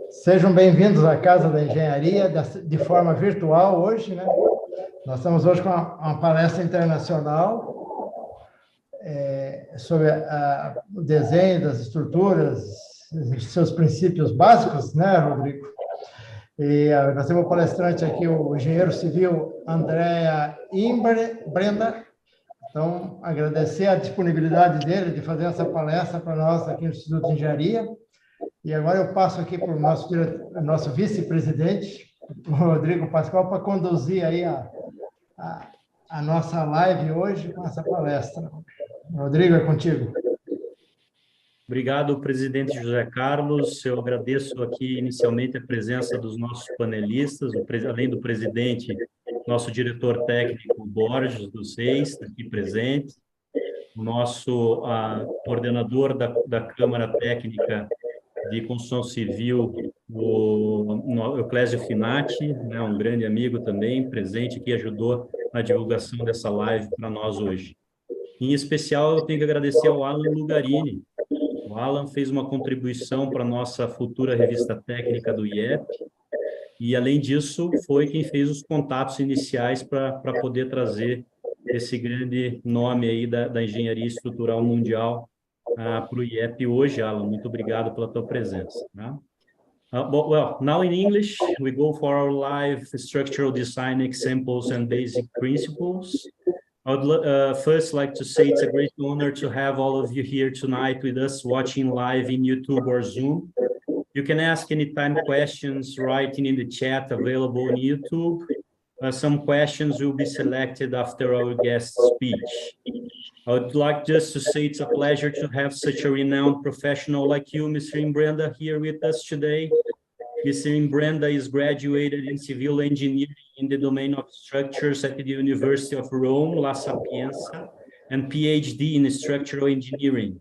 Sejam bem-vindos à Casa da Engenharia, de forma virtual hoje, né? Nós estamos hoje com uma palestra internacional sobre o desenho das estruturas, seus princípios básicos, né, Rodrigo? E nós temos um palestrante aqui, o engenheiro civil Andrea Imbrenda. Então, agradecer a disponibilidade dele de fazer essa palestra para nós aqui no Instituto de Engenharia. E agora eu passo aqui para o nosso vice-presidente, o Rodrigo Pascoal, para conduzir aí a nossa live hoje com essa palestra. Rodrigo, é contigo. Obrigado, presidente José Carlos. Eu agradeço aqui inicialmente a presença dos nossos panelistas, além do presidente, nosso diretor técnico Borges do SEIS, está aqui presente, o nosso coordenador da Câmara Técnica de Construção Civil, o Euclésio Finati, né, um grande amigo também, presente, que ajudou na divulgação dessa live para nós hoje. Em especial, eu tenho que agradecer ao Alan Lugarini. O Alan fez uma contribuição para a nossa futura revista técnica do IEP, e, além disso, foi quem fez os contatos iniciais para poder trazer esse grande nome aí da engenharia estrutural mundial para o IEP hoje. Alan, muito obrigado pela tua presença. Né? Well, now in English, we go for our live structural design examples and basic principles. I would first like to say it's a great honor to have all of you here tonight with us watching live in YouTube or Zoom. You can ask anytime questions writing in the chat available on YouTube. Some questions will be selected after our guest speech. I would like just to say it's a pleasure to have such a renowned professional like you, Mr. Imbrenda, here with us today. Mr. Imbrenda is graduated in civil engineering in the domain of structures at the University of Rome, La Sapienza, and PhD in structural engineering.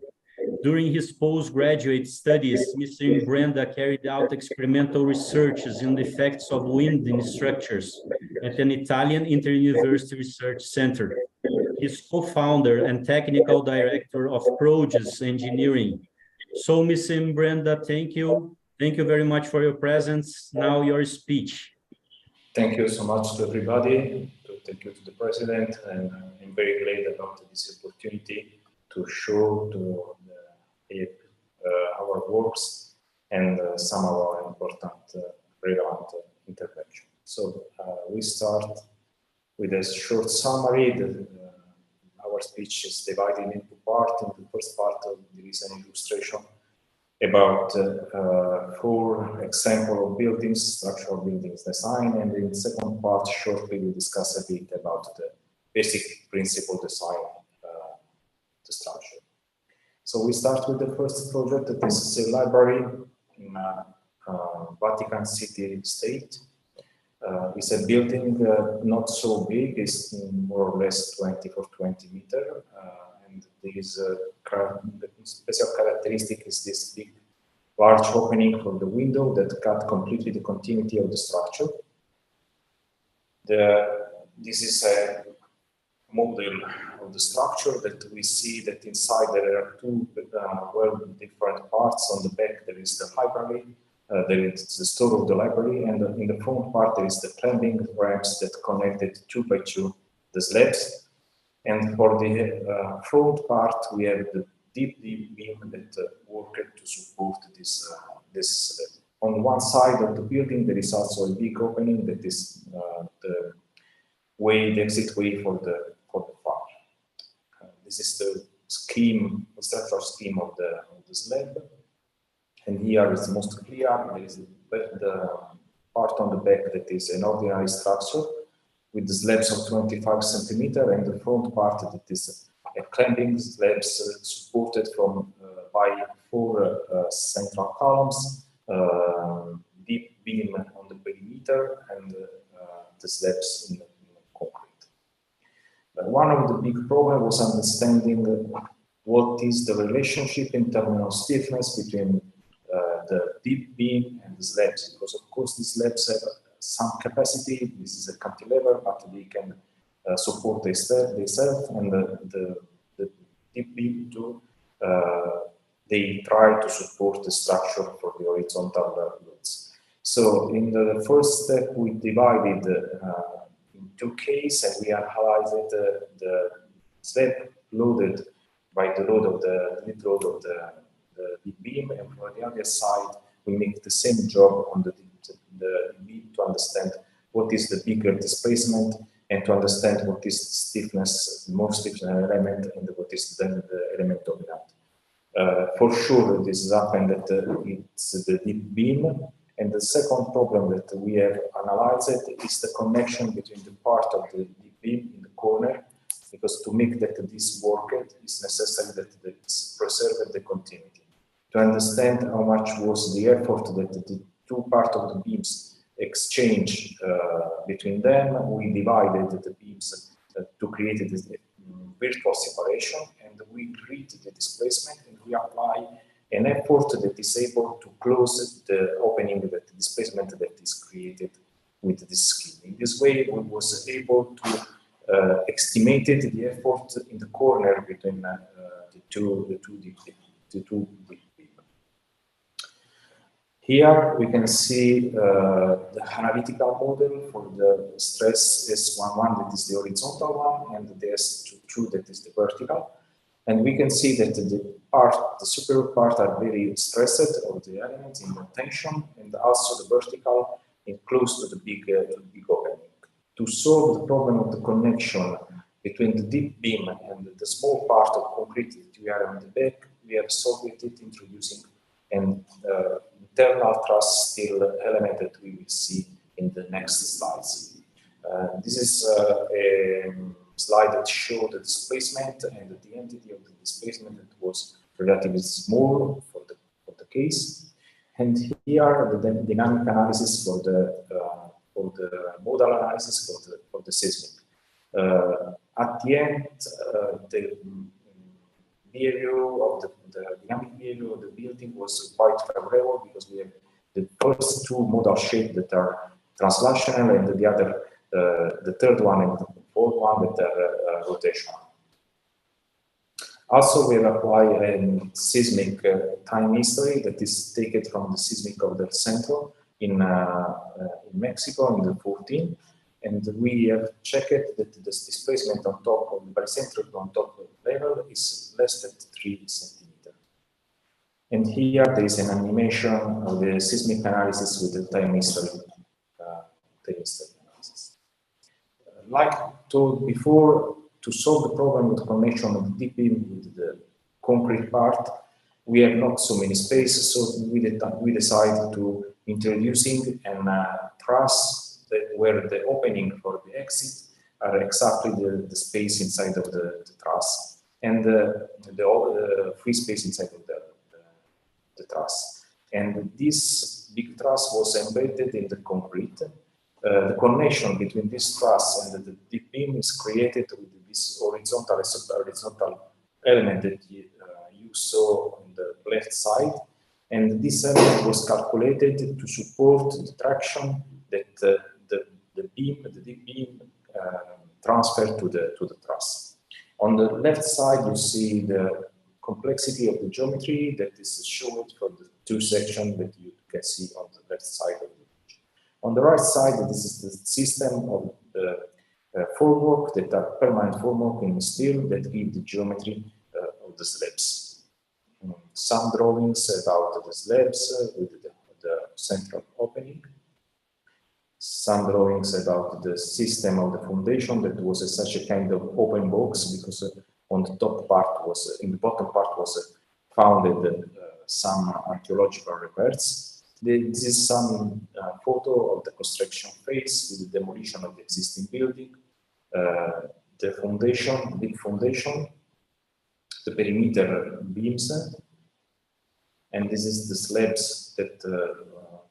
During his postgraduate studies, Mr. Imbrenda carried out experimental researches in the effects of wind in structures at an Italian inter-university research center. He's co-founder and technical director of PROGES Engineering. So, Mr. Imbrenda, thank you. Thank you very much for your presence. Now your speech. Thank you so much to everybody. Thank you to the president, and I'm very glad about this opportunity to show to our works and some of our important relevant intervention. So we start with a short summary. Our speech is divided into parts. In the first part, there is an illustration about 4 examples of buildings, structural buildings design, and in the second part, shortly, we discuss a bit about the basic principle design the structure. So we start with the first project. This is a library in Vatican City State. It's a building not so big, it's more or less 20 for 20 meters. And this special characteristic is this big, large opening for the window that cut completely the continuity of the structure. This is a model of the structure that we see that inside there are 2 well different parts. On the back there is the library, there is the store of the library, and in the front part there is the climbing ramps that connected 2 by 2 the slabs. And for the front part, we have the deep beam that worked to support this slab. On one side of the building, there is also a big opening that is the exit way for the fire. This is the structural scheme of the slab. And here is most clear. There is the part on the back that is an ordinary structure with the slabs of 25 centimeters, and the front part that is a clamping slabs supported by 4 central columns, deep beam on the perimeter, and the slabs in concrete. One of the big problems was understanding what is the relationship in terms of stiffness between the deep beam and the slabs, because of course the slabs have some capacity. This is a cantilever, but they can support themselves, and the deep beam too they try to support the structure for the horizontal loads. So in the first step, we divided in two cases, and we analyzed the slab loaded by the load of the lead load of the beam, and for the other side, we make the same job on the beam to understand what is the bigger displacement and to understand what is the stiffness, the more stiff element, and what is then the element dominant. For sure, this has happened that it's the deep beam. And the second problem that we have analyzed is the connection between the part of the deep beam in the corner, because to make that this work, it's necessary that it's preserved the continuity. To understand how much was the effort that the two parts of the beams exchange between them, we divided the beams to create this virtual separation, and we create the displacement, and we apply an effort that is able to close the opening, that the displacement that is created with this scheme. In this way, we was able to estimate the effort in the corner between the two deep beams. Here we can see the analytical model for the stress S11, that is the horizontal one, and the S22, that is the vertical. And we can see that the superior part are very stressed of the elements in the tension, and also the vertical and close to the big opening. To solve the problem of the connection between the deep beam and the small part of concrete that we are on the back, we have solved it introducing an internal truss steel element that we will see in the next slides. This is a slide that shows the displacement and the entity of the displacement that was relatively small for the case. And here the dynamic analysis for the modal analysis for the seismic. At the end, the behavior of the dynamic behavior of the building was quite favorable, because we have the first two modal shapes that are translational, and the other, the third one and the fourth one that are rotational. Also, we have applied a seismic time history that is taken from the seismic of the Centro in Mexico in the 14. And we have checked that the displacement on top of the barycentric on top of the level is less than 3 centimeters. And here there is an animation of the seismic analysis with the time history analysis. Like told before, to solve the problem with the connection of the deep beam with the concrete part, we have not so many spaces, so we decided to introducing a truss where the opening for the exit are exactly the space inside of the truss, and the free space inside of the truss. And this big truss was embedded in the concrete. The connection between this truss and the deep beam is created with this horizontal element that you saw on the left side. And this element was calculated to support the traction that the deep beam transferred to the truss. On the left side, you see the complexity of the geometry that is shown for the two sections that you can see on the left side of the image. On the right side, this is the system of the formwork that are permanent formwork in steel that give the geometry of the slabs. Some drawings about the slabs with the central opening. Some drawings about the system of the foundation that was such a kind of open box, because on the top part was, in the bottom part was founded some archaeological repairs. This is some photo of the construction phase with the demolition of the existing building, the foundation, big foundation, the perimeter beams, and this is the slabs that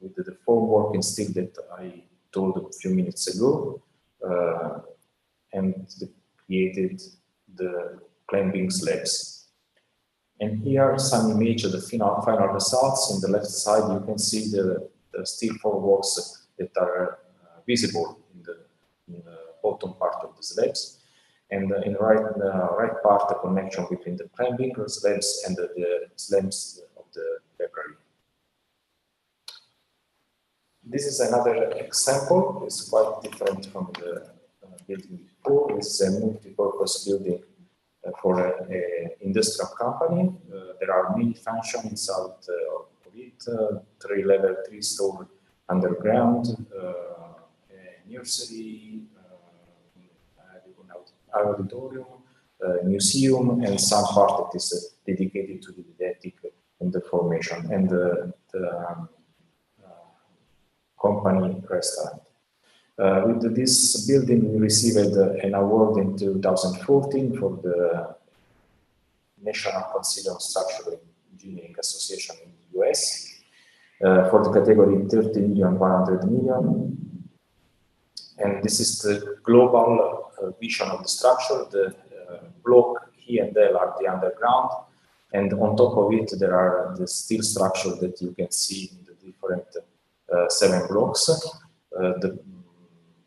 with the formwork in steel that I told a few minutes ago, and created the clamping slabs. And here are some image of the final results. On the left side, you can see the steel formworks that are visible in the bottom part of the slabs. and in the right part, the connection between the clamping slabs and the slabs of the library. This is another example. It's quite different from the building before. This is a multi-purpose building for an industrial company. There are many functions inside of it, 3-story underground, a nursery, auditorium, museum, and some part that is dedicated to the didactic and the formation, and the company restaurant. With this building, we received an award in 2014 for the National Council of Structural Engineering Association in the US for the category 30 million, 100 million. And this is the global vision of the structure. The block E and L are the underground, and on top of it there are the steel structure that you can see in the different 7 blocks.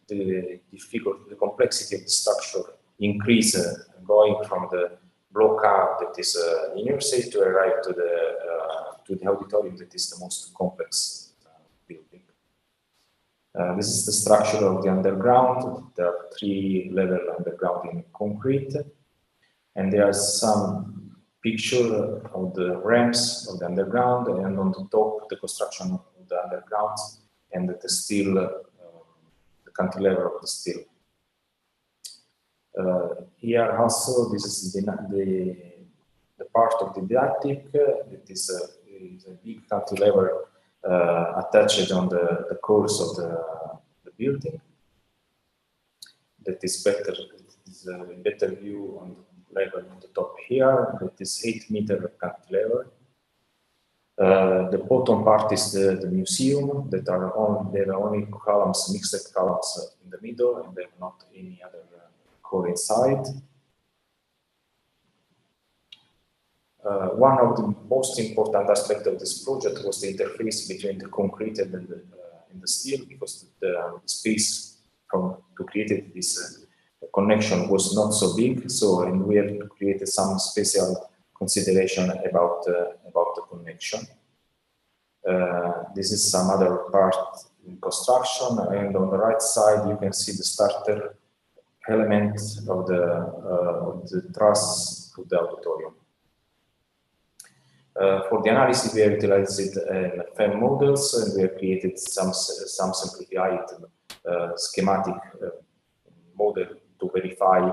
The complexity of the structure increases going from the block A, that is linear shape, to arrive to the auditorium that is the most complex building. This is the structure of the underground. There are 3 levels underground in concrete, and there are some picture of the ramps of the underground, and on the top the construction of the underground and the steel, the cantilever of the steel. Here also, this is the part of the didactic. It is a big cantilever attached on the course of the building. That is better. It is a better view on the level on the top here. That is 8-meter cantilever. The bottom part is the museum. There are only columns, mixed columns in the middle, and they have not any other core inside. One of the most important aspects of this project was the interface between the concrete and the steel, because the space to create this connection was not so big. So, and we had to create some special consideration about the connection. This is some other part in construction, and on the right side you can see the starter element of the truss of the auditorium. For the analysis, we have utilized FEM models, and we have created some simplified schematic model to verify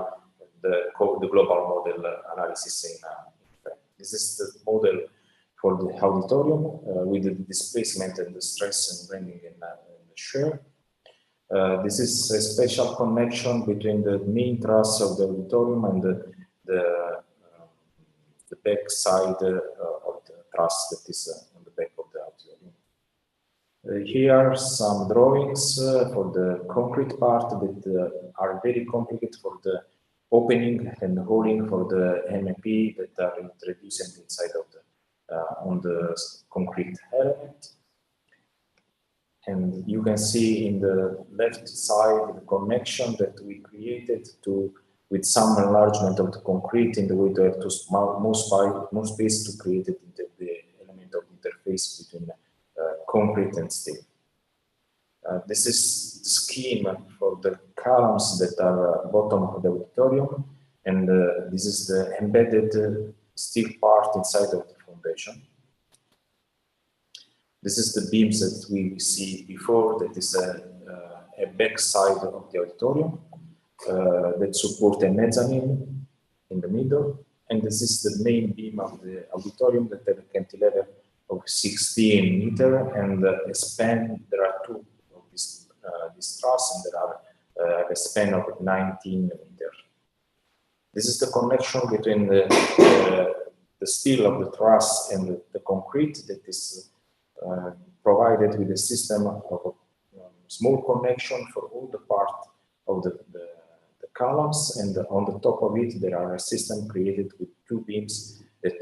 the global model analysis in FEM. This is the model for the auditorium with the displacement and the stress and bending and the shear. This is a special connection between the main truss of the auditorium and the back side of the truss that is on the back of the auditorium. Here are some drawings for the concrete part that are very complicated for the opening and holing for the MEP that are introduced inside of the on the concrete element. And you can see in the left side the connection that we created with some enlargement of the concrete in the way to have more space to create the element of interface between concrete and steel. This is the scheme for the columns that are bottom of the auditorium, and this is the embedded steel part inside of the foundation. This is the beams that we see before. That is a back side of the auditorium that support a mezzanine in the middle, and this is the main beam of the auditorium that have a cantilever of 16 meters and a span. There are 2 of this truss, and there are a span of 19 meters. This is the connection between the steel of the truss and the concrete that is provided with a system of small connection for all the part of the columns, and on the top of it there are a system created with 2 beams that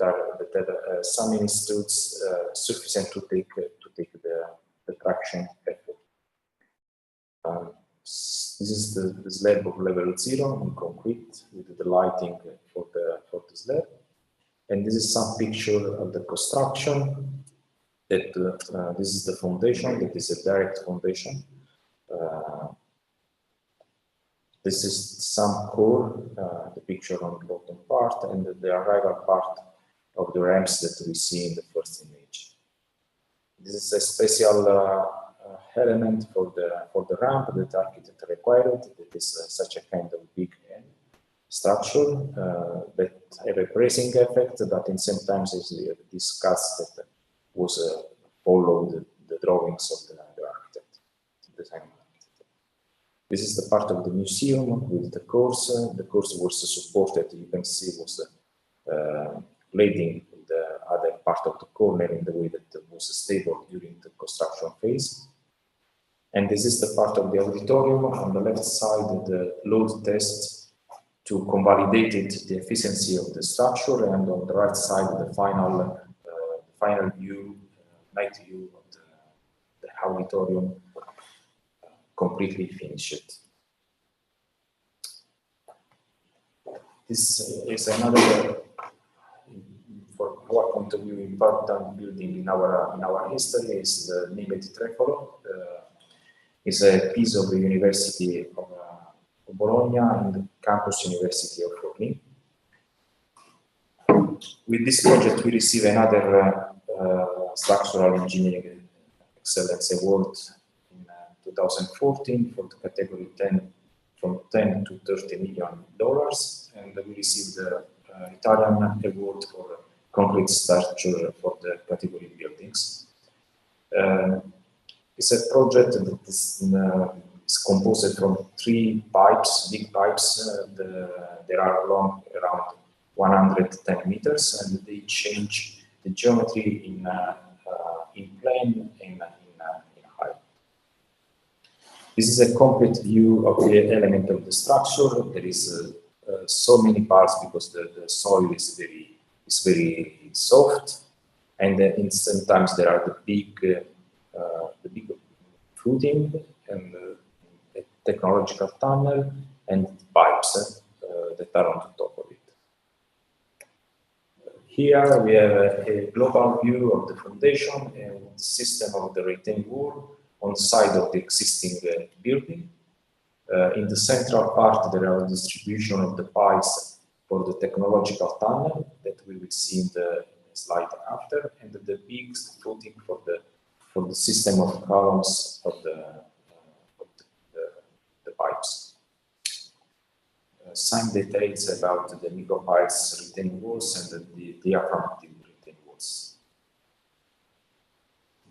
have some institutes sufficient to take the traction effort. This is the slab of level 0 in concrete with the lighting for the slab. And this is some picture of the construction. That this is the foundation. That is a direct foundation. This is some core, the picture on the bottom part, and the arrival part of the ramps that we see in the first image. This is a special element for the ramp that the architect required. That is such a kind of big structure that have a bracing effect, that in some times is discussed that was followed the drawings of the architect, design architect. This is the part of the museum with the course. The course was supported, you can see, was leading the other part of the corner in the way that was stable during the construction phase. And this is the part of the auditorium. On the left side, the load test to convalidate the efficiency of the structure, and on the right side, the final view, night view of the auditorium, completely finished. This is another, for our point of view, important building in our history. Is the Nimeti Trefolo. Is a piece of the University of Bologna and the Campus University of Forlì. With this project, we receive another Structural Engineering Excellence Award in 2014 for the category 10, from 10 to $30 million, and we received the Italian award for concrete structure for the category buildings. It's a project that is composed from 3 pipes, big pipes. They are long around 110 meters, and they change the geometry in plane and in height. This is a complete view of the element of the structure. There is so many parts because the soil is very soft, and sometimes there are the big footing and a technological tunnel and pipes that are on the top of it. Here we have a global view of the foundation and the system of the retaining wall on the side of the existing building. In the central part, there are distribution of the pipes for the technological tunnel that we will see in the slide after, and the big footing for the system of columns of the pipes. Some details about the micropipes retaining walls and the diaphragmatic retaining walls.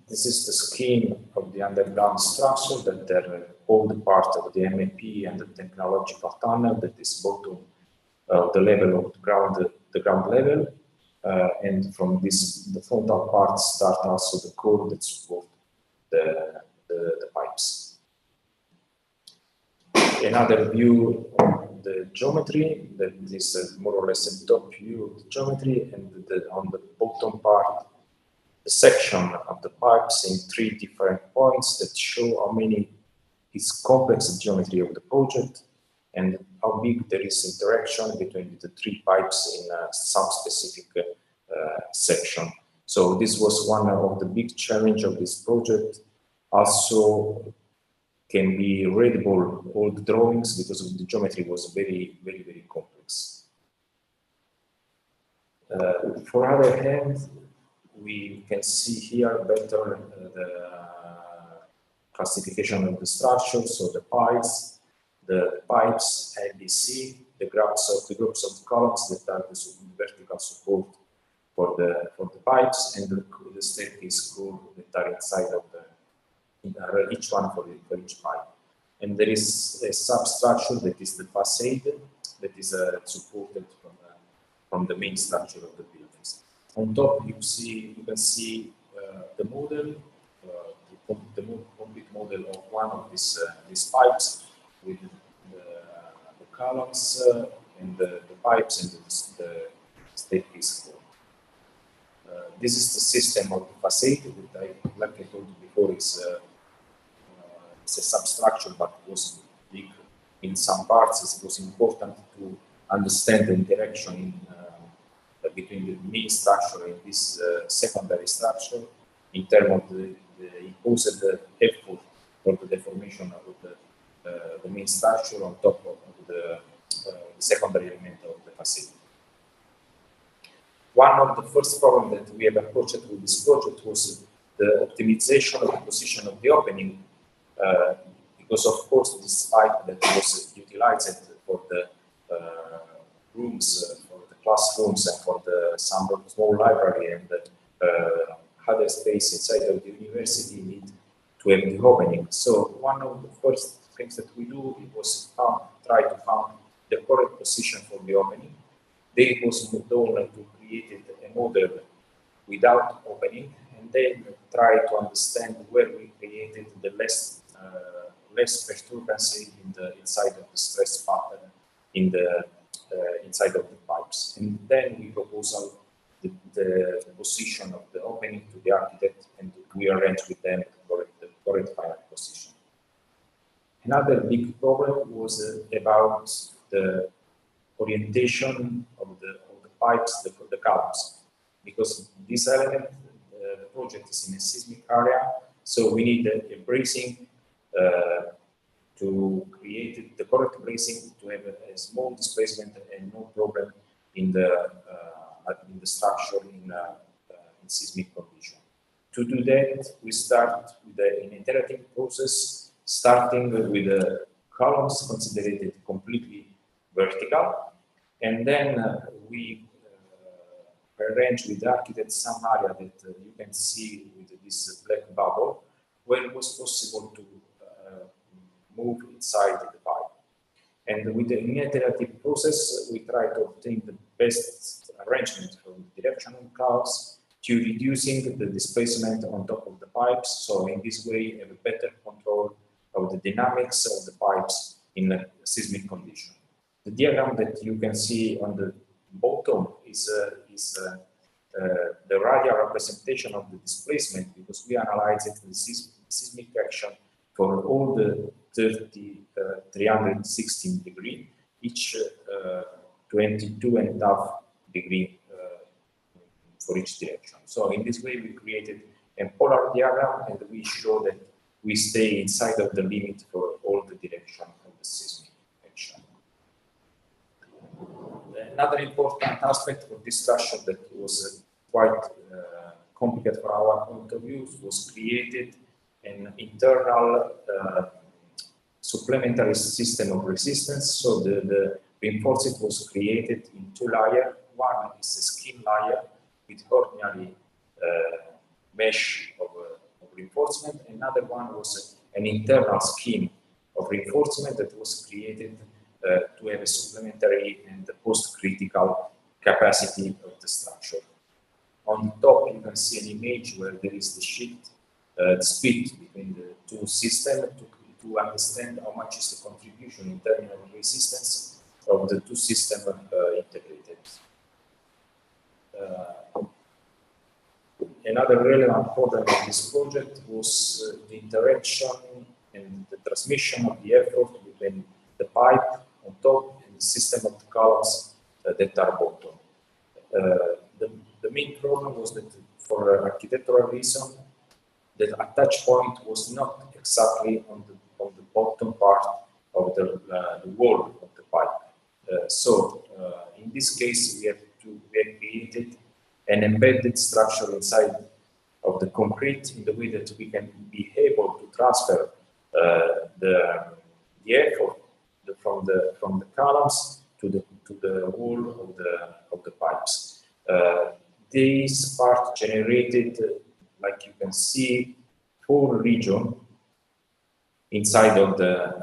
This is the scheme of the underground structure that there all the part of the MEP and the technological tunnel that is bottom the level of the ground level. And from this, the frontal part start also the core that support the pipes. Another view of the geometry, that is more or less a top view of the geometry, and on the bottom part, the section of the pipes in 3 different points that show how many is complex geometry of the project and how big there is interaction between the 3 pipes in some specific section. So this was one of the big challenge of this project. Also can be readable all the drawings because the geometry was very complex. For other hand, we can see here better the classification of the structure, so the pipes, ABC, the groups of columns that are the vertical support for the pipes, and the staircase core that are inside of each one for each pipe. And there is a substructure that is the facade that is supported from the main structure of the buildings. On top, you can see the model, the complete model of one of these pipes with the columns and the pipes and the staircase core. This is the system of the facade that like I told you before, it's a substructure, but was big in some parts. It was important to understand the interaction between the main structure and this secondary structure in terms of the imposed effort for the deformation of the main structure on top of the secondary element of the facility. One of the first problems that we have approached with this project was the optimization of the position of the opening, because of course this pipe that was utilized for the rooms, for the classrooms and for the some small library and other space inside of the university need to have the opening. So one of the first things that we do was try to find the correct position for the opening. Then it was moved on to create a model without opening, and then try to understand where we created the less perturbancy in the inside of the stress pattern in the inside of the pipes. And then we propose the position of the opening to the architect, and we arrange with them the correct final position. Another big problem was about the orientation of the pipes, the columns, because this element, the project is in a seismic area, so we need a bracing to create the correct bracing to have a small displacement and no problem in the structure in seismic condition. To do that, we start with an iterative process, starting with the columns considered completely vertical, and then we arrange with the architect some area that you can see with this black bubble, where it was possible to move inside the pipe. And with the iterative process, we try to obtain the best arrangement for the directional columns to reducing the displacement on top of the pipes. So in this way, have a better control of the dynamics of the pipes in a seismic condition. The diagram that you can see on the bottom is the radial representation of the displacement, because we analyze it the seismic action for all the 316 degree, each 22.5 degree for each direction. So in this way, we created a polar diagram, and we show that we stay inside of the limit for all the direction of the seismic action. Another important aspect of this structure that was quite complicated from our point of view was created an internal supplementary system of resistance. So the reinforcement was created in two layers. One is a skin layer with ordinary mesh of reinforcement. Another one was an internal scheme of reinforcement that was created to have a supplementary and post-critical capacity of the structure. On top, you can see an image where there is the sheet, the split between the two systems to understand how much is the contribution in terms of resistance of the two systems integrated. Another relevant problem of this project was the interaction and the transmission of the effort between the pipe on top and the system of the columns that are bottom. The main problem was that for architectural reason, the attach point was not exactly on the bottom part of the wall of the pipe. In this case, we have created an embedded structure inside of the concrete in the way that we can be able to transfer the effort from the columns to the wall of the pipes. This part generated, like you can see, whole region inside of the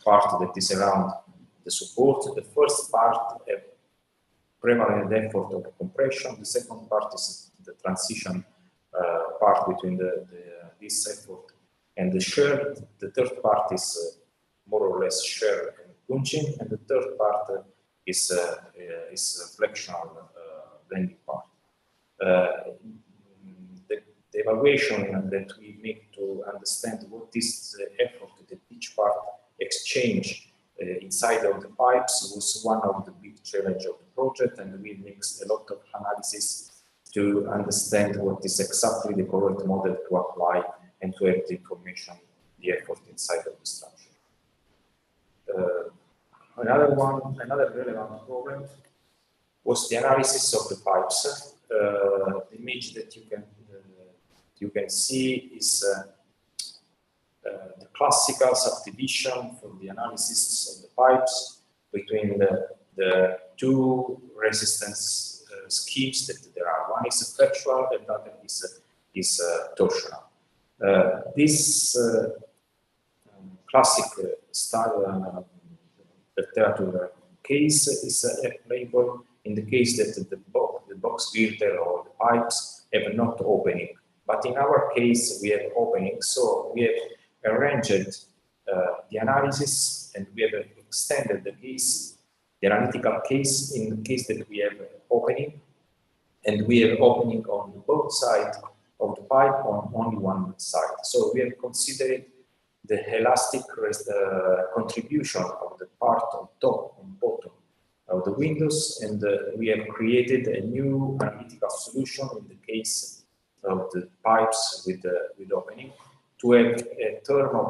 part that is around the support. The first part prevalent effort of compression. The second part is the transition part between this effort and the shear. The third part is more or less shear and punching, and the third part is flexional bending part. The evaluation that we make to understand what is the effort that each part exchanges change inside of the pipes was one of the big challenges of the project, and we mixed a lot of analysis to understand what is exactly the correct model to apply and to have the information, the effort inside of the structure. Another relevant problem was the analysis of the pipes. The image that you can see is the classical subdivision for the analysis of the pipes between the two resistance schemes that there are. One is fluxual and the other is torsional. This classic style literature case is applicable in the case that the box filter or the pipes have not opening. But in our case, we have opening, so we have arranged the analysis and we have extended the case, the analytical case, in the case that we have opening, and we have opening on both sides of the pipe on only one side. So we have considered the elastic contribution of the part on top and bottom of the windows, and we have created a new analytical solution in the case of the pipes with opening to have a term of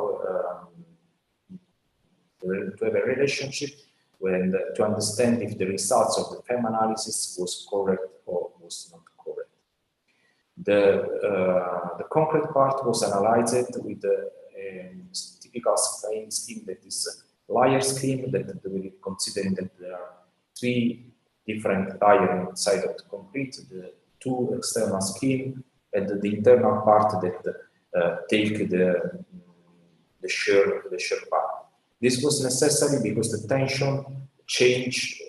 to have a relationship when to understand if the results of the FEM analysis was correct or was not correct. The concrete part was analyzed with the typical scheme that is a layer scheme that we considering that there are three different layers inside of the concrete, the two external scheme and the internal part that take the shear part. This was necessary because the tension changed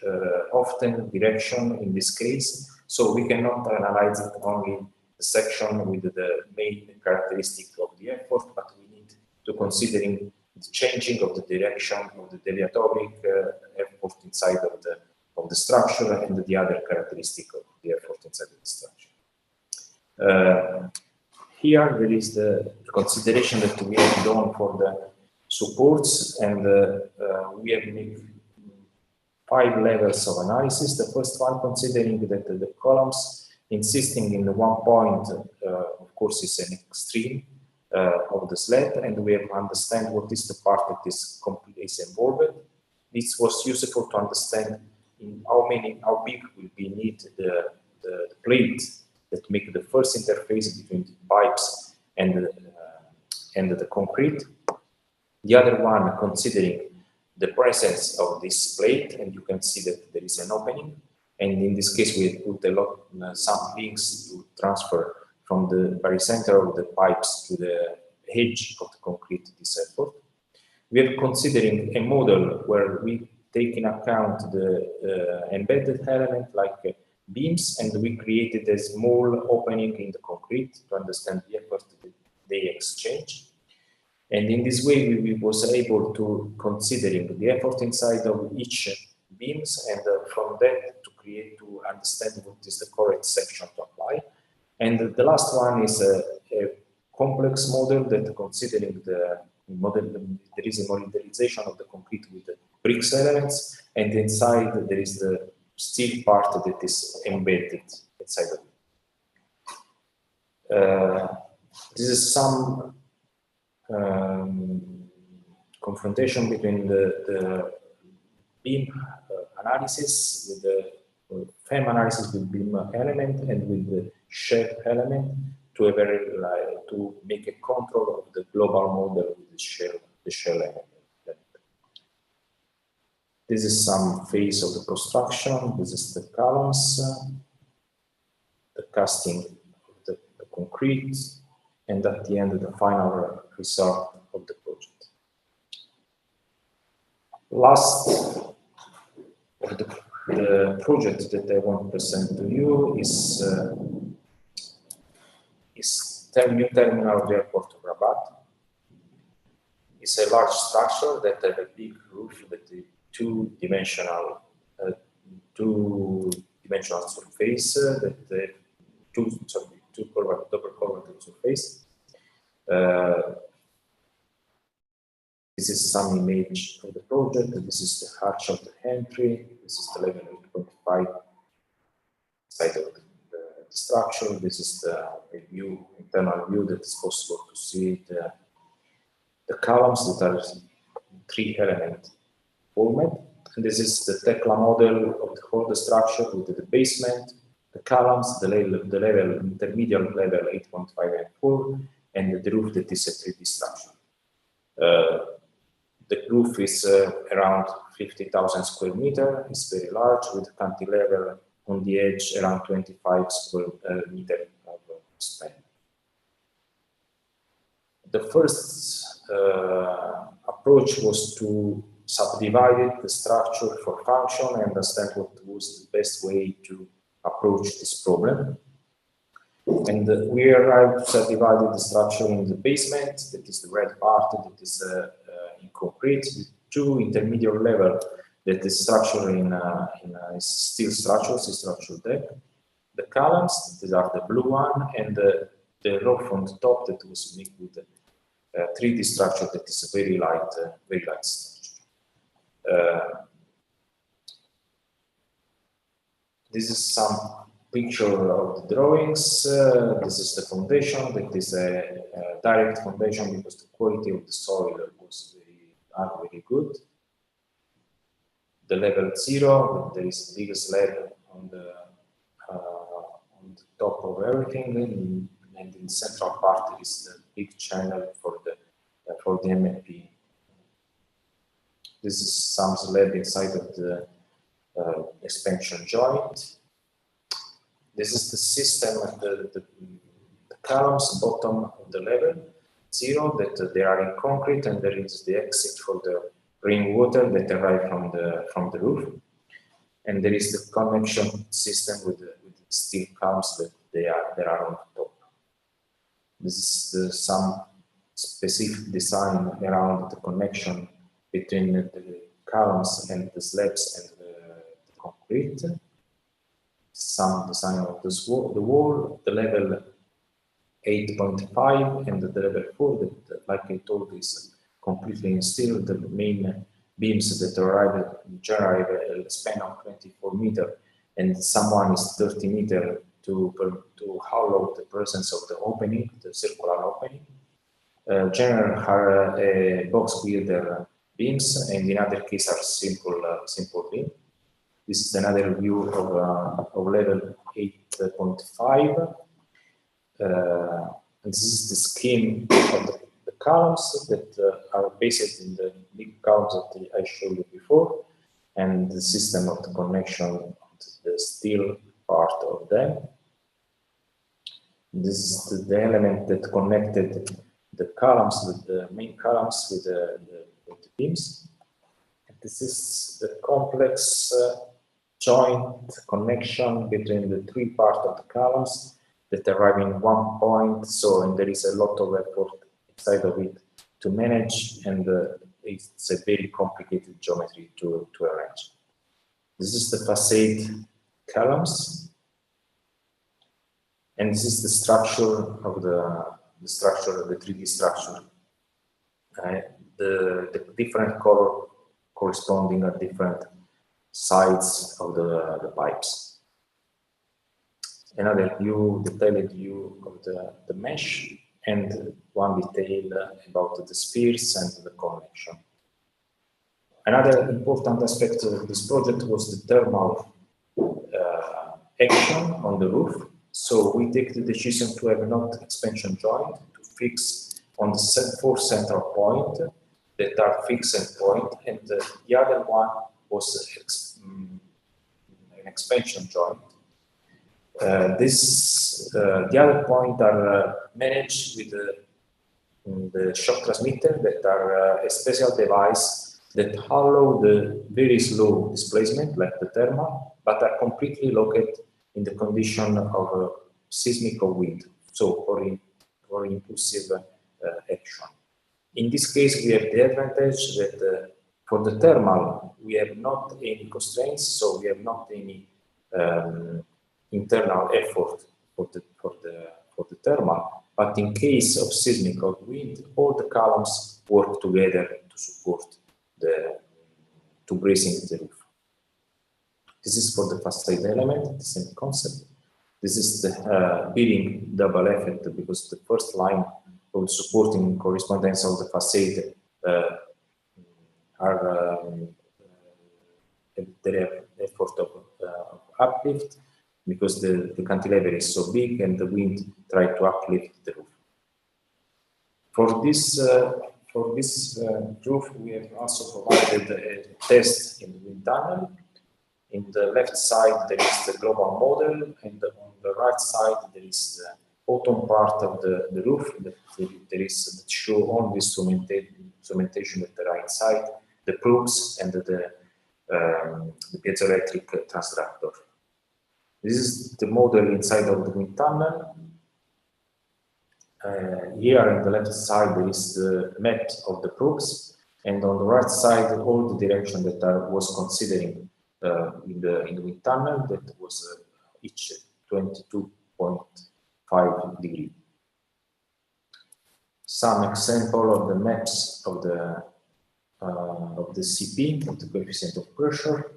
often direction in this case, so we cannot analyze it only the section with the main characteristic of the effort, but we need to considering the changing of the direction of the deviatoric effort inside of the structure and the other characteristic of the effort inside of the structure. Here there is the consideration that we have done for the supports, and we have made 5 levels of analysis. The first one considering that the columns insisting in the one point, of course, is an extreme of the slat, and we have to understand what is the part that is involved. This was useful to understand in how big will be need the plate that make the first interface between the pipes and the concrete. The other one considering the presence of this plate, and you can see that there is an opening. And in this case, we put some links to transfer from the barycenter of the pipes to the edge of the concrete this effort. We are considering a model where we take in account the embedded element like beams, and we created a small opening in the concrete to understand the effort that they exchange. And in this way, we was able to considering the effort inside of each beams, and from that to understand what is the correct section to apply. And the last one is a complex model that considering the model, there is a modelization of the concrete with the bricks elements, and inside there is the steel part that is embedded inside of it. This is some confrontation between the beam analysis with the FEM analysis with beam element and with the shape element to to make a control of the global model with the shell element. This is some phase of the construction. This is the columns, the casting of the concrete, and at the end the final result of the project. Last of the project that I want to present to you is new terminal of the airport of Rabat. It's a large structure that has a big roof with the two-dimensional surface that double curvature surface. This is some image of the project. This is the arch of the entry. This is the level 8.5 side of the structure. This is the view, internal view that is possible to see the columns that are 3 element format. And this is the Tekla model of the whole structure with the basement, the columns, the level intermediate level 8.5 and 4, and the roof that is a 3D structure. The roof is around 50,000 square meter. It's very large with cantilever on the edge around 25 square meter of span. The first approach was to subdivide the structure for function and understand what was the best way to approach this problem. And we arrived to subdivide the structure in the basement, that is the red part, that is in concrete, with 2 intermediate level that is structured in steel structural deck. The columns, these are the blue one, and the roof on the top that was made with the 3D structure that is a very light structure. This is some picture of the drawings. This is the foundation. That is a direct foundation because the quality of the soil was very good. The level 0, there is the biggest slab on the top of everything, and in the central part there is the big channel for the MFP. This is some slab inside of the expansion joint. This is the system of the columns bottom of the level 0 that they are in concrete, and there is the exit for the rainwater that arrive from the roof, and there is the connection system with the steel columns that they are on the top. This is some specific design around the connection between the columns and the slabs and the concrete. Some design of the wall, the level 8.5 and the level 4 that, like I told, is completely in steel. The main beams that arrive generally a span of 24 meter, and someone is 30 meter to hollow the presence of the opening, the circular opening. Generally are box builder beams, and in other case are simple beam. This is another view of level 8.5. And this is the scheme of the columns that are based in the big columns that I showed you before, and the system of the connection of the steel part of them. This is the element that connected the columns with the main columns with the beams. And this is the complex joint connection between the 3 parts of the columns that arrive in one point. So, and there is a lot of effort inside of it to manage, and it's a very complicated geometry to arrange. This is the facade columns, and this is the structure of the 3D structure. The different color corresponding at different sides of the pipes. Another view, detailed view of the mesh, and one detail about the spheres and the connection. Another important aspect of this project was the thermal action on the roof. So we take the decision to have not expansion joint, to fix on the 4 central point that are fixed point, and the other one was an expansion joint. The other point are managed with the shock transmitter that are a special device that allow the very slow displacement like the thermal, but are completely located in the condition of seismic or wind, so for impulsive action. In this case, we have the advantage that for the thermal, we have not any constraints, so we have not any internal effort for the thermal, but in case of seismic or wind, all the columns work together to support to bracing the roof. This is for the facade element, the same concept. This is the bearing double effect, because the first line of supporting correspondence of the facade there have effort of uplift, because the cantilever is so big and the wind tried to uplift the roof. For this roof, we have also provided a test in the wind tunnel. In the left side, there is the global model, and on the right side, there is the bottom part of the roof that show only instrumentation that are inside, the probes and the piezoelectric transductor. This is the model inside of the wind tunnel. Here on the left side, there is the map of the probes, and on the right side, all the direction that I was considering in the wind tunnel, that was each 22.5 degrees. Some example of the maps of the CP, of the coefficient of pressure,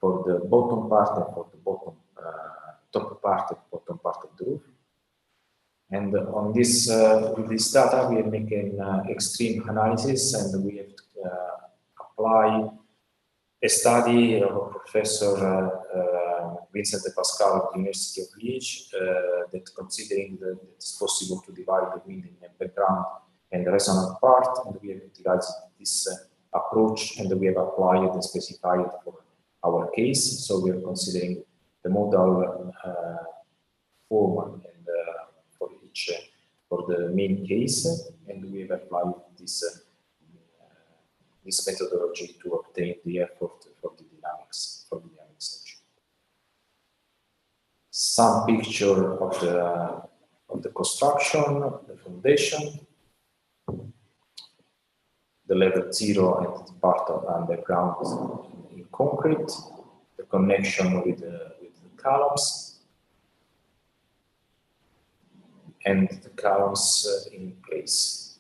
for the bottom part and for the bottom top part and bottom part of the roof. And on this with this data, we have made an extreme analysis, and we have applied a study of Professor Vincent de Pascal of the University of Liège that considering that it's possible to divide the wind in a background and the resonant part, and we have utilized this approach, and we have applied and specified for our case. So we are considering the modal form and for the main case, and we have applied this methodology to obtain the effort for the dynamics section. Some picture of the construction, the foundation, the level 0 and part of underground in concrete, the connection with the columns, and the columns in place.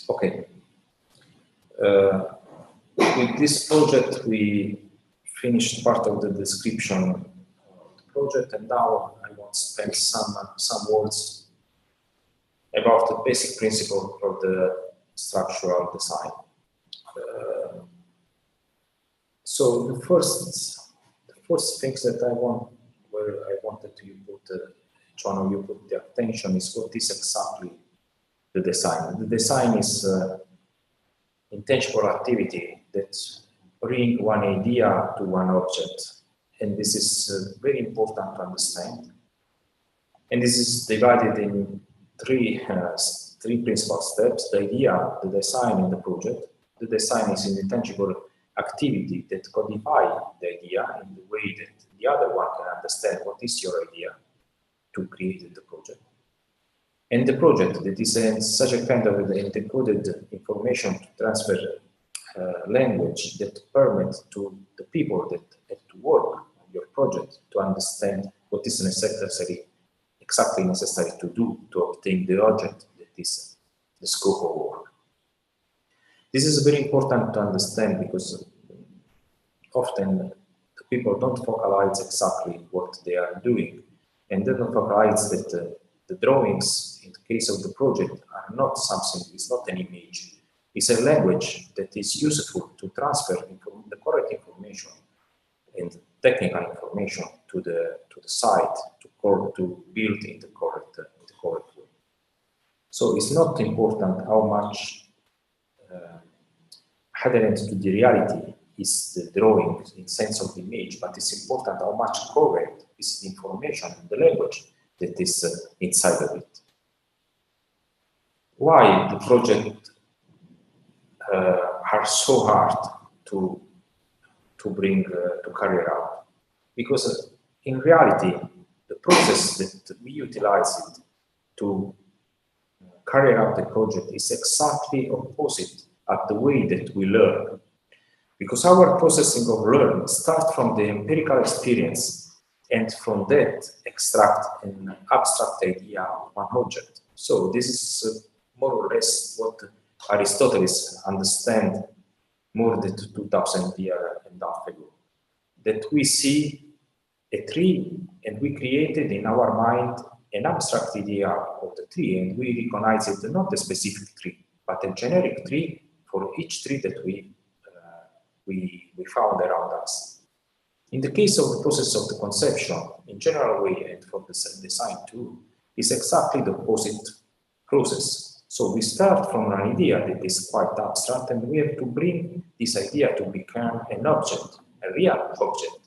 Okay. With this project, we finished part of the description of the project, and now I want to spend some words about the basic principle for the structural design. So the first things that I wanted to put, each one of you put the attention, is what is exactly the design. The design is intangible activity that bring one idea to one object, and this is very important to understand. And this is divided in three principal steps: the idea, the design, and the project. The design is an intangible activity that codify the idea in the way that the other one can understand what is your idea to create the project. And the project, that is such a kind of encoded information to transfer language that permits to the people that have to work on your project to understand what is exactly necessary to do to obtain the object that is the scope of work. This is very important to understand, because often the people don't focalize exactly what they are doing, and they don't focalize that the drawings, in the case of the project, are not something, it's not an image, it's a language that is useful to transfer the correct information and technical information to the site to build in the correct way. So it's not important how much adherent to the reality is the drawing in sense of the image, but it's important how much correct is the information and the language that is inside of it. Why the project are so hard to carry out? Because in reality, the process that we utilize it to carry out the project is exactly opposite at the way that we learn. Because our processing of learning starts from the empirical experience and from that extract an abstract idea of one object. So this is more or less what Aristotle understand more than 2,000 years and a half ago. That we see a tree and we created in our mind an abstract idea of the tree, and we recognize it not a specific tree, but a generic tree for each tree that we found around us. In the case of the process of the conception, in general way, and for the design too, is exactly the opposite process. So we start from an idea that is quite abstract, and we have to bring this idea to become an object, a real object.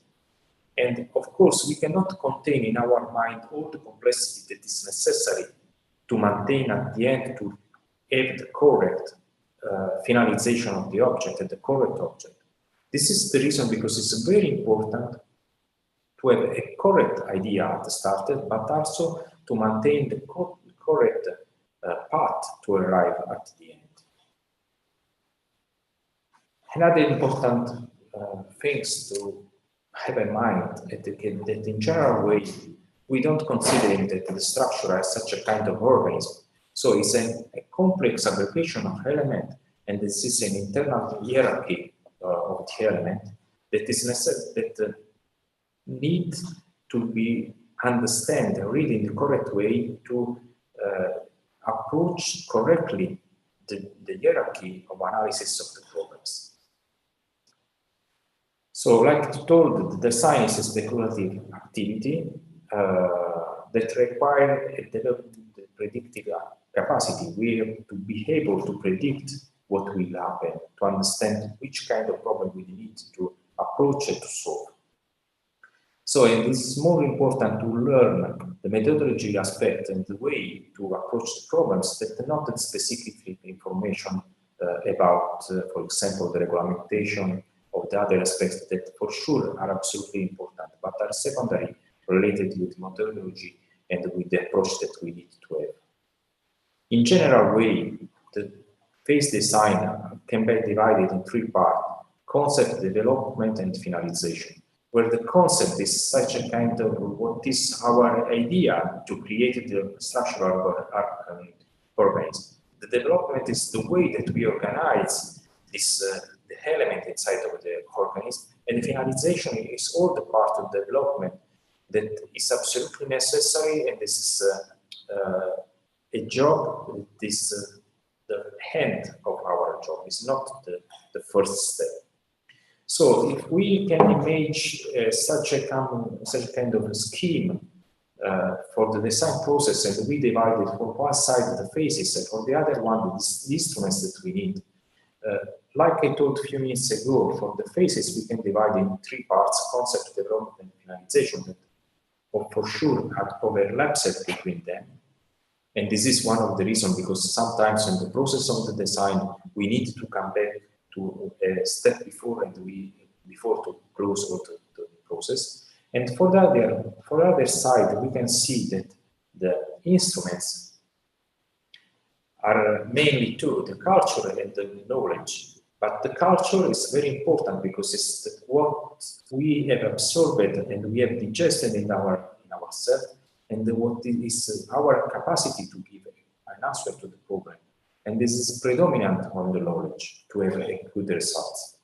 And of course, we cannot contain in our mind all the complexity that is necessary to maintain at the end to have the correct finalization of the object and the correct object. This is the reason because it's very important to have a correct idea at the start, but also to maintain the correct path to arrive at the end. Another important things to have in mind that in general way, we don't consider that the structure as such a kind of organism. So it's a complex aggregation of elements, and this is an internal hierarchy of the element that is necessary, that need to be understood and read in the correct way to approach correctly the hierarchy of analysis of the problems. So, like told, the design is a speculative activity that requires a predictive capacity. We have to be able to predict what will happen, to understand which kind of problem we need to approach and to solve. So it is more important to learn the methodology aspect and the way to approach the problems that not the specific information about, for example, the regulation of the other aspects that for sure are absolutely important, but are secondary related with methodology and with the approach that we need to have. In general way, the phase design can be divided in three parts: concept, development, and finalization, where the concept is such a kind of what is our idea to create the structural organism. The development is the way that we organize this the element inside of the organism, and the finalization is all the part of development that is absolutely necessary, and this is a job, this the end of our job, is not the first step. So if we can imagine such a kind of a scheme for the design process, and we divide it for one side the phases and for the other one the instruments that we need. Like I told a few minutes ago, for the phases we can divide in three parts: concept, development, and finalization, that for sure have overlaps between them. And this is one of the reasons, because sometimes in the process of the design we need to come back to a step before, and before to close the process. And for the other side, we can see that the instruments are mainly two: the culture and the knowledge. But the culture is very important because it's what we have absorbed and we have digested in ourselves, and what is our capacity to give an answer to the problem. And this is predominant on the knowledge to have a good results.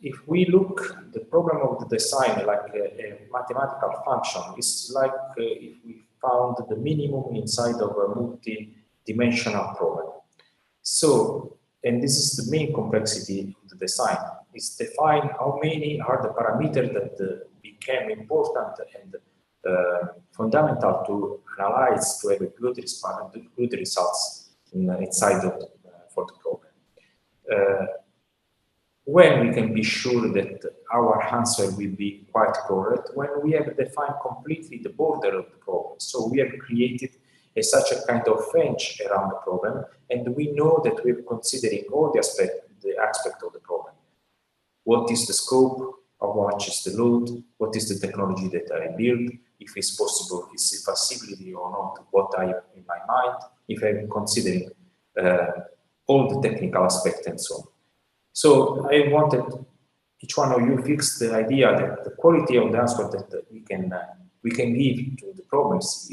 If we look the problem of the design like a mathematical function, it's like if we found the minimum inside of a multi-dimensional problem. So, and this is the main complexity of the design, is define how many are the parameters that became important and fundamental to analyze, to have a good results inside of for the problem. When we can be sure that our answer will be quite correct, when we have defined completely the border of the problem. So we have created such a kind of fence around the problem, and we know that we're considering all the aspect of the problem. What is the scope? How much is the load? What is the technology that I build? If it's possible, is it feasibility or not? What I have in my mind? If I'm considering all the technical aspects and so on. So I wanted each one of you fix the idea that the quality of the answer that we can give to the problems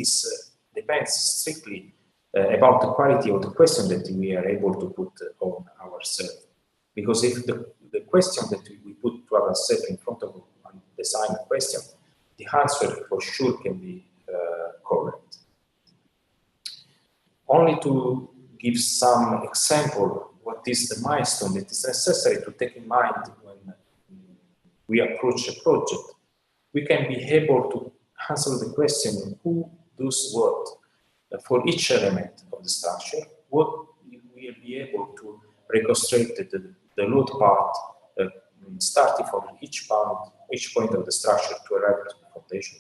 depends strictly about the quality of the question that we are able to put on ourselves. Because if the question that we put to ourselves in front of a design question, the answer for sure can be correct. Only to give some example, what is the milestone that is necessary to take in mind when we approach a project, we can be able to answer the question, who does what for each element of the structure, what we will be able to reconstruct the load part, starting from each point of the structure to arrive at the foundation.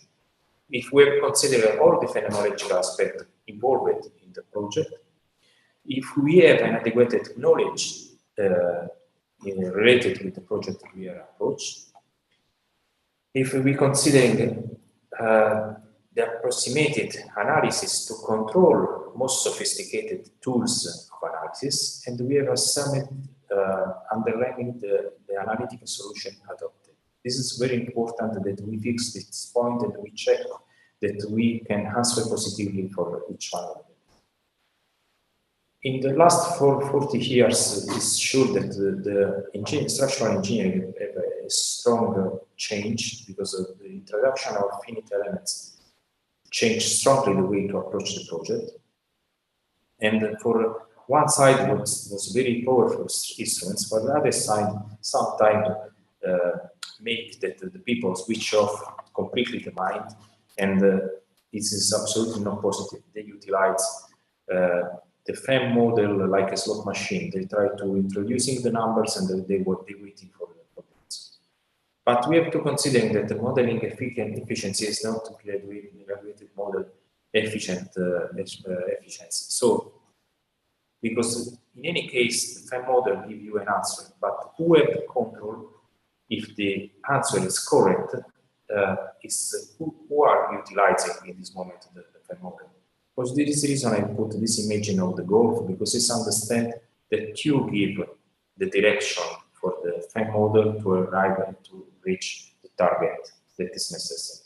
If we consider all the phenomenological aspects involved in the project, if we have an adequate knowledge related with the project we are approaching, if we consider the approximated analysis to control most sophisticated tools of analysis, and we have assumed underlying the analytic solution adopted. This is very important that we fix this point and we check that we can answer positively for each one of them. In the last 40 years, it's sure that the structural engineering have a strong change because of the introduction of finite elements changed strongly the way to approach the project. And for one side, was very powerful instruments, for the other side, sometimes make that the people switch off completely the mind, and this is absolutely not positive. They utilize the FEM model like a slot machine. They try to introducing the numbers and they waiting for the answer. But we have to consider that the modeling efficiency is not evaluated model efficiency. So, because in any case, the FEM model gives you an answer, but who have the control if the answer is correct is who are utilizing in this moment the FEM model. For this reason, I put this image of the golf, because it's understand that you give the direction for the FEM model to arrive and to reach the target that is necessary.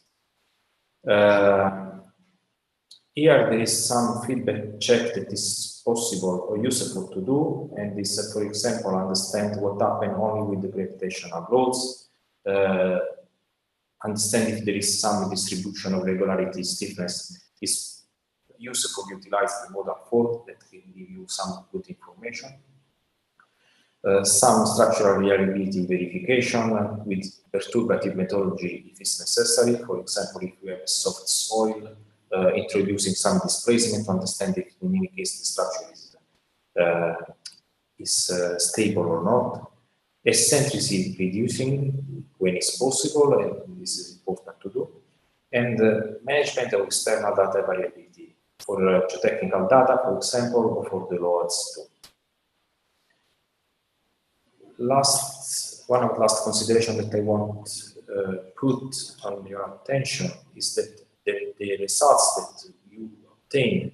Here there is some feedback check that is possible or useful to do, and this, for example, understand what happened only with the gravitational loads, understand if there is some distribution of regularity stiffness is useful to utilize the modal fault that can give you some good information. Some structural reliability verification with perturbative methodology if it's necessary. For example, if we have soft soil, introducing some displacement to understand if in any case the structure is stable or not. Eccentricity reducing when it's possible, and this is important to do. And management of external data variability for geotechnical data, for example, or for the loads too. One of the last considerations that I want to put on your attention is that the results that you obtain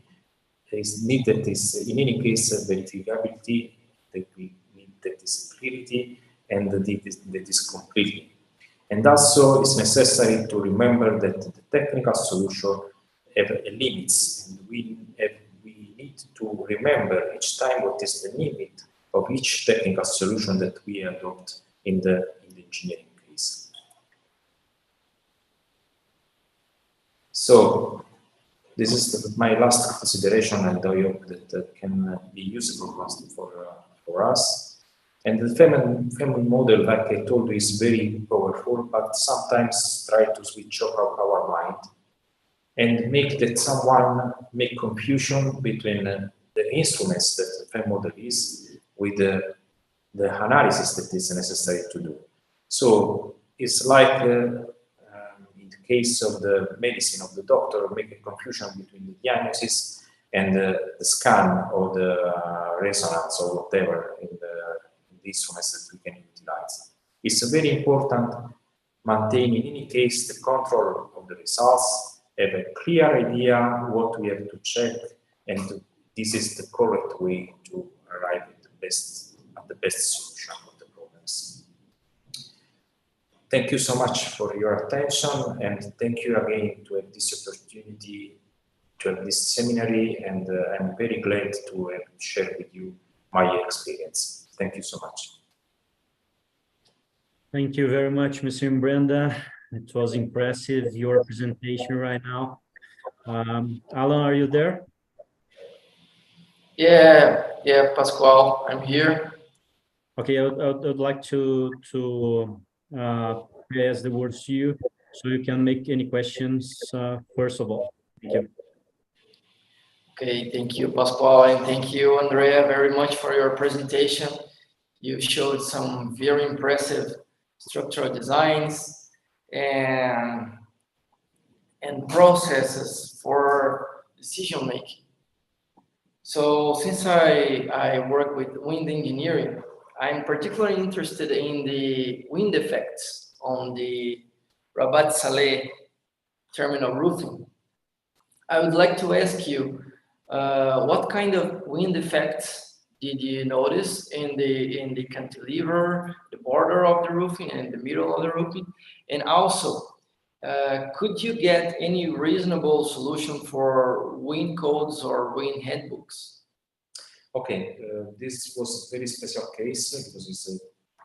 is needed is in any case verifiability, that we need that is clarity, and that is completely. And also it's necessary to remember that the technical solution have limits, and we need to remember each time what is the limit of each technical solution that we adopt in the engineering case. So this is my last consideration, and I hope that can be useful for us. And the FEM model, like I told you, is very powerful, but sometimes try to switch off our mind and make that someone make confusion between the instruments that the FEM model is with the analysis that is necessary to do. So it's like in the case of the medicine of the doctor, make a confusion between the diagnosis and the scan or the resonance or whatever in the instruments that we can utilize. It's very important maintain in any case the control of the results, have a clear idea what we have to check, and this is the correct way to arrive at the best solution of the aerodynamics. Thank you so much for your attention, and thank you again to have this opportunity to have this seminar, and I'm very glad to have shared with you my experience. Thank you so much. Thank you very much, Mr. Imbrenda. It was impressive, your presentation right now. Alan, are you there? Yeah, Pascoal, I'm here. Okay, I would like to pass the words to you, so you can make any questions first of all. Thank you. Okay, thank you, Pascoal, and thank you, Andrea, very much for your presentation. You showed some very impressive structural designs and processes for decision making. So since I work with wind engineering, I'm particularly interested in the wind effects on the Rabat Saleh terminal roofing. I would like to ask you, what kind of wind effects did you notice in the cantilever, the border of the roofing, and the middle of the roofing? And also, could you get any reasonable solution for wind codes or wind handbooks? Okay, this was a very special case because it's a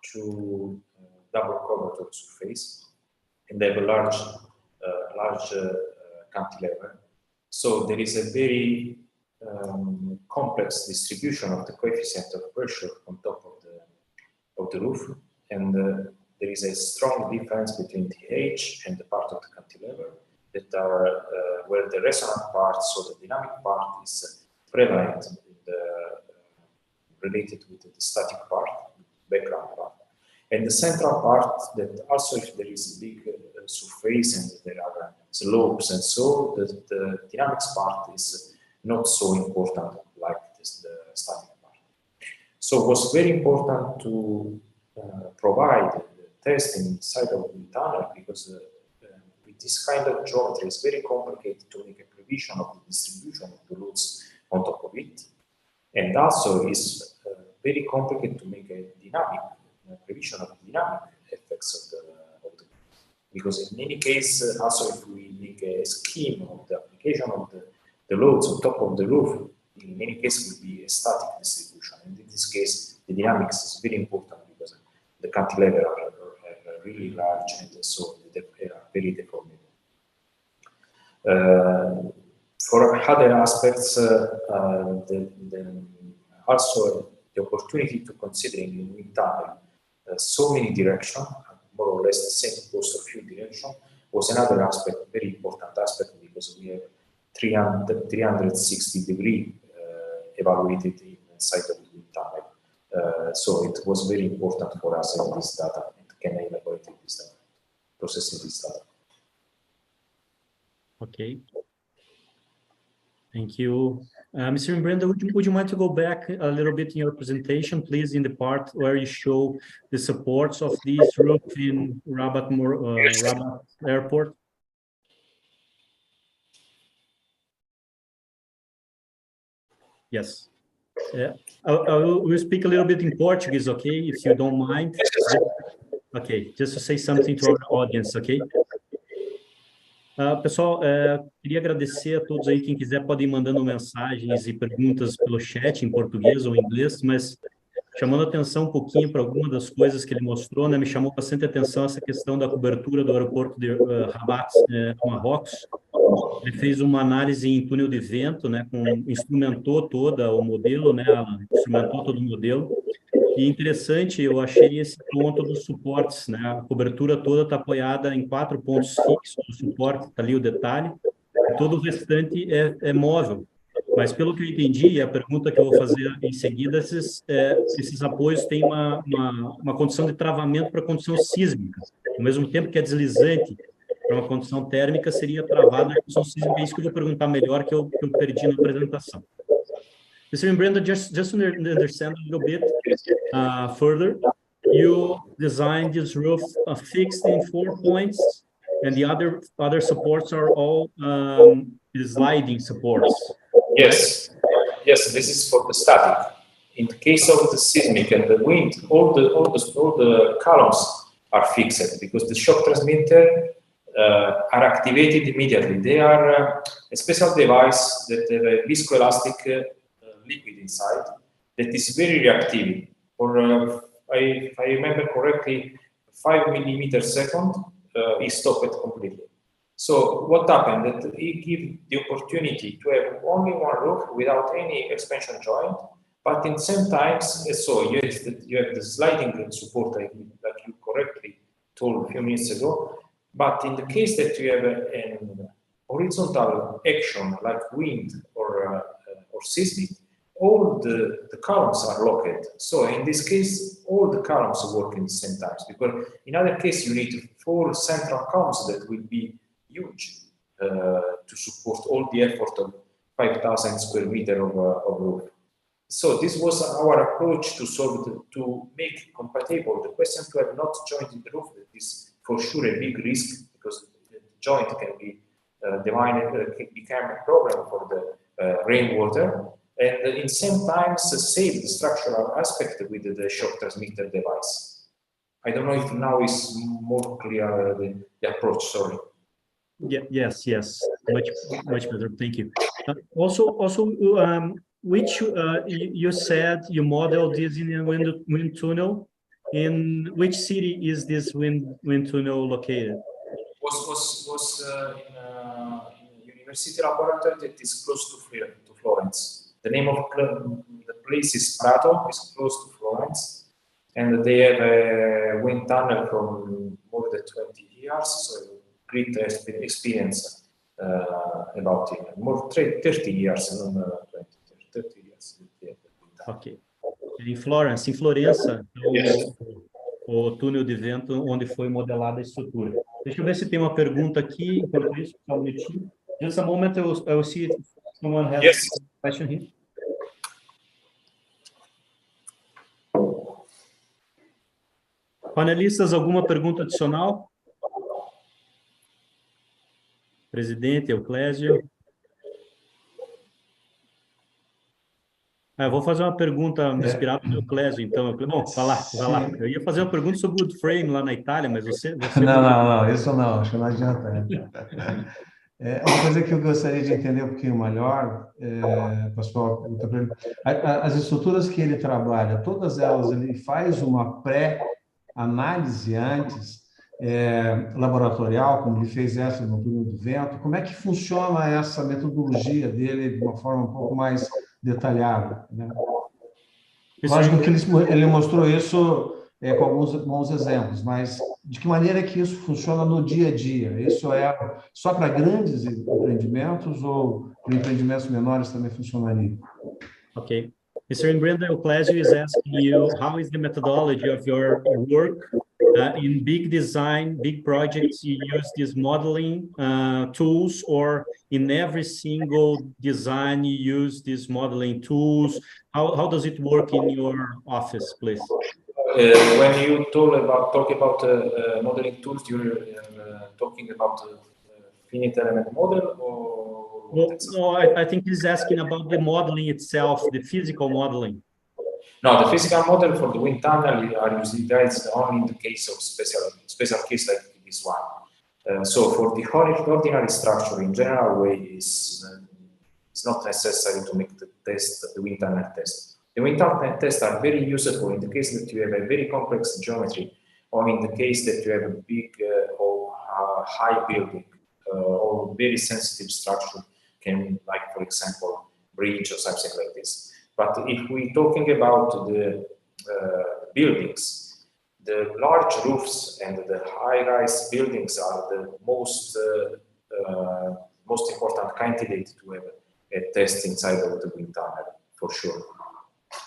true double covered surface, and they have a large cantilever. So there is a very complex distribution of the coefficient of pressure on top of the roof, and there is a strong difference between the edge and the part of the cantilever that are where the resonant part, so the dynamic part, is prevalent in related with the static part, background part, and the central part that also, if there is a big surface and there are slopes, and so the dynamics part is not so important like this, the static part. So it was very important to provide the testing inside of the tunnel, because with this kind of geometry it's very complicated to make a prevision of the distribution of the loads on top of it, and also it's very complicated to make a dynamic prevision of the dynamic effects of the because in any case, also if we make a scheme of the application of the loads on top of the roof, in many cases will be a static distribution, and in this case the dynamics is very important because the cantilever are really large, and so they are very deformable. For other aspects, also the opportunity to consider in wind tunnel so many directions, more or less the same cost of few directions, was another aspect, very important aspect, because we have 360 degree evaluated inside of the wind tunnel. So it was very important for us in this data, and can elaborate this data, processing this data. Okay. Thank you. Mr. Imbrenda, would you mind to go back a little bit in your presentation, please, in the part where you show the supports of this roof in Rabat Airport? Yes. I will speak a little bit in Portuguese, okay, if you don't mind. Okay, just to say something to our audience, okay? Pessoal, queria agradecer a todos aí, quem quiser pode ir mandando mensagens e perguntas pelo chat em português ou inglês, mas chamando atenção um pouquinho para alguma das coisas que ele mostrou, né, me chamou bastante atenção essa questão da cobertura do aeroporto de Rabat, Marrocos. Ele fez uma análise em túnel de vento, né, instrumentou todo o modelo, né, instrumentou todo o modelo. E interessante, eu achei esse ponto dos suportes, né? A cobertura toda está apoiada em 4 pontos fixos, o suporte está ali o detalhe, e todo o restante é móvel. Mas pelo que eu entendi, a pergunta que eu vou fazer em seguida, esses apoios têm uma condição de travamento para condição sísmica. Ao mesmo tempo que é deslizante para uma condição térmica, seria travado na condição sísmica. É isso que eu vou perguntar melhor, que eu perdi na apresentação. Mr. Imbrenda, just to understand a little bit further, you designed this roof fixed in 4 points, and the other supports are all sliding supports. Yes, yes. This is for the static. in the case of the seismic and the wind, all the columns are fixed because the shock transmitter are activated immediately. They are a special device that have a viscoelastic liquid inside that is very reactive. Or if I remember correctly, 5 millimeters second is stopped completely. So what happened? That it gives the opportunity to have only one roof without any expansion joint, but in the same time, so you have the sliding support like you correctly told a few minutes ago. But in the case that you have an horizontal action like wind or seismic, all the columns are locked. So in this case, all the columns work in the same time. Because in other case, you need 4 central columns that will be huge to support all the effort of 5,000 square meters of roof. So this was our approach to solve to make compatible the question to have not joint in the roof. That is for sure a big risk because the joint can be become a problem for the rainwater, and in same time save the structural aspect with the shock transmitter device. I don't know if now is more clear the approach. Sorry. Yeah, yes, much better. Thank you. Which you said you modeled this in a wind tunnel. In which city is this wind tunnel located? Was in a university laboratory that is close to Florence. The name of the place is Prato, is close to Florence, and they have a wind tunnel from more than 20 years, so great experience about it. More 30 years, not 20, 30 years. Ok. Em Florença, Yes. o túnel de vento onde foi modelada a estrutura. Deixa eu ver se tem uma pergunta aqui, enquanto isso, só um minutinho. Just a moment, I will see if someone has a question here. Panelistas, alguma pergunta adicional? Presidente, Euclésio. Eu vou fazer uma pergunta inspirada no Euclésio, então. Bom, vai lá. Eu ia fazer uma pergunta sobre o wood frame lá na Itália, mas você... Não, isso não, acho que não adianta. Uma coisa que eu gostaria de entender um pouquinho melhor, pastor, as estruturas que ele trabalha, todas elas, ele faz uma pré-análise antes, laboratorial, como ele fez essa no túnel do vento. Como é que funciona essa metodologia dele de uma forma um pouco mais detalhada, né? Lógico que ele mostrou isso com alguns bons exemplos, mas de que maneira que isso funciona no dia a dia? Isso é só para grandes empreendimentos ou para empreendimentos menores também funcionaria? Ok. Mr. Imbrenda, Euclésio is asking you, how is the methodology of your work in big design, big projects? You use these modeling tools, or in every single design you use these modeling tools? How does it work in your office, please? When you talk about modeling tools, you're talking about finite element model, or? No, I think he's asking about the modeling itself, the physical modeling. No, the physical model for the wind tunnel are usually utilized only in the case of special case like this one. So for the ordinary structure, in general way, it's not necessary to make the wind tunnel test. The wind tunnel tests are very useful in the case that you have a very complex geometry, or in the case that you have a big or high building, or very sensitive structure, like for example, bridge or something like this. But if we're talking about the buildings, the large roofs and the high-rise buildings are the most important candidate to have a test inside of the wind tunnel, for sure.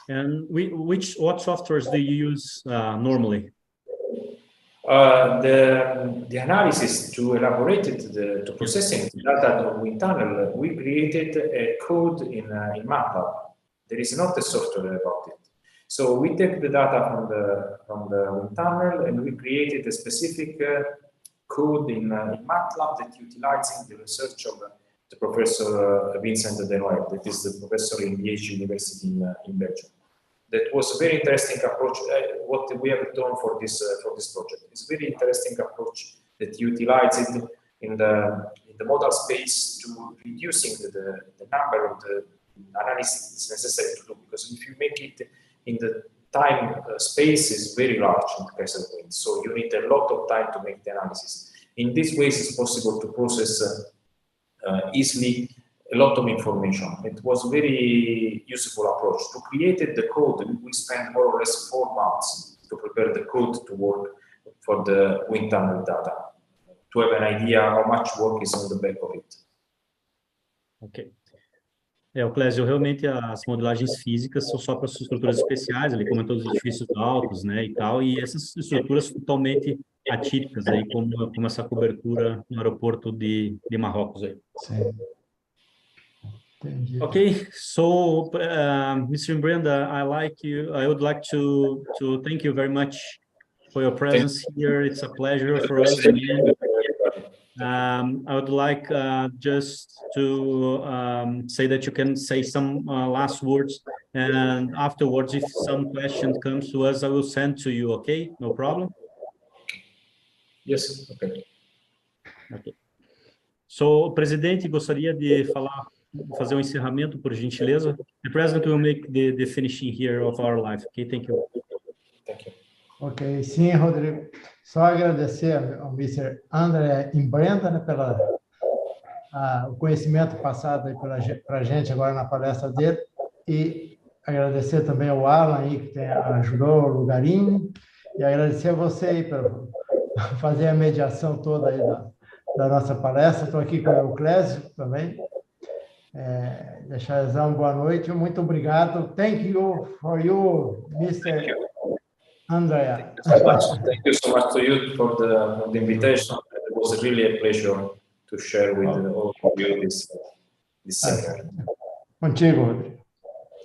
And what softwares do you use normally? The analysis to elaborate it, to processing the data of wind tunnel, we created a code in MATLAB. There is not a software about it. So we take the data from the wind tunnel and we created a specific code in MATLAB that utilizing the research of the professor Vincent Denoyer, that is the professor in Liège University in Belgium. that was a very interesting approach. What we have done for this project is very interesting approach that utilized it in the model space to reducing the number of the analysis necessary to do, because if you make it in the time space is very large in the case of wind, so you need a lot of time to make the analysis. In this way, it's possible to process easily a lot of information. It was very useful approach. To create the code, we spent more or less 4 months to prepare the code to work for the wind tunnel data, to have an idea how much work is on the back of it. Ok. O Clésio, realmente as modelagens físicas são só para as estruturas especiais, ele comentou os edifícios altos, né, e tal, e essas estruturas totalmente atípicas, aí, como essa cobertura no aeroporto de Marrocos. Aí. Sim. Okay, so Mr. Imbrenda, I would like to thank you very much for your presence here. It's a pleasure for us. I would like just to say that you can say some last words, and afterwards, if some question comes to us, I will send to you. Okay, no problem. Yes. Okay. Okay. So, presidente, gostaria de fazer um encerramento, por gentileza. The president will make the finishing here of our live. Okay, thank you. Thank you. Ok, sim, Rodrigo. Só agradecer ao Mr. Andrea Imbrenda, né, o conhecimento passado para a gente agora na palestra dele, e agradecer também ao Alan aí, que ajudou o Lugarinho, e agradecer a você aí por fazer a mediação toda aí da nossa palestra. Estou aqui com o Clésio também. Deixar uma boa noite. Muito obrigado. Thank you for you, Mr. Andrea. Thank you so much to you for the invitation. It was really a pleasure to share with all of you this seminar. Contigo, Rodrigo.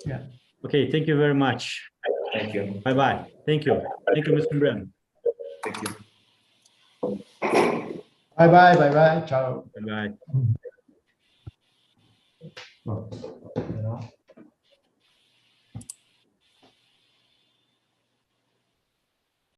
Yeah. Okay, thank you very much. Thank you. Bye-bye. Thank you. Thank you, Mr. Imbrenda. Thank you. Bye-bye, bye-bye. Ciao. Bye-bye.